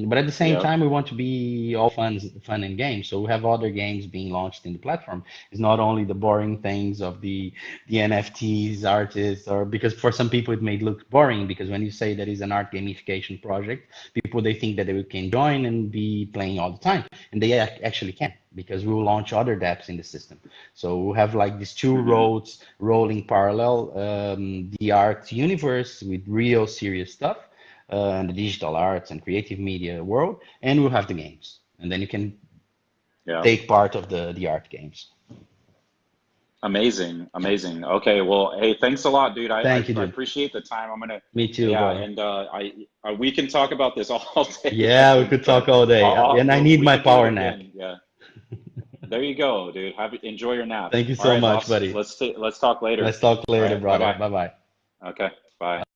S3: But at the same
S2: Yep.
S3: time, we want to be all fun and games. So we have other games being launched in the platform. It's not only the boring things of the NFTs, artists, or because for some people it may look boring because when you say that is an art gamification project, people they think that they can join and be playing all the time, and they actually can because we will launch other dApps in the system. So we'll have like these two
S2: Hmm.
S3: roads rolling parallel, the art universe with real serious stuff, and the digital arts and creative media world, and we'll have the games, and then you can
S2: Yeah.
S3: take part of the art games.
S2: Amazing, amazing. Okay, well, hey, thanks a lot, dude.
S3: Thank you,
S2: I
S3: dude.
S2: appreciate the time. I'm gonna,
S3: Me too,
S2: yeah,
S3: brother.
S2: and we can talk about this all day, I
S3: Yeah, we
S2: think,
S3: could talk
S2: but
S3: all day, and I need
S2: we
S3: my
S2: could do it
S3: power nap.
S2: again. Yeah, there you go, dude. Enjoy your nap.
S3: Thank you
S2: All
S3: so
S2: right,
S3: much,
S2: boss.
S3: buddy.
S2: Let's talk later.
S3: Let's talk
S2: All
S3: later,
S2: right, bye
S3: brother.
S2: bye.
S3: Bye bye.
S2: Okay, bye.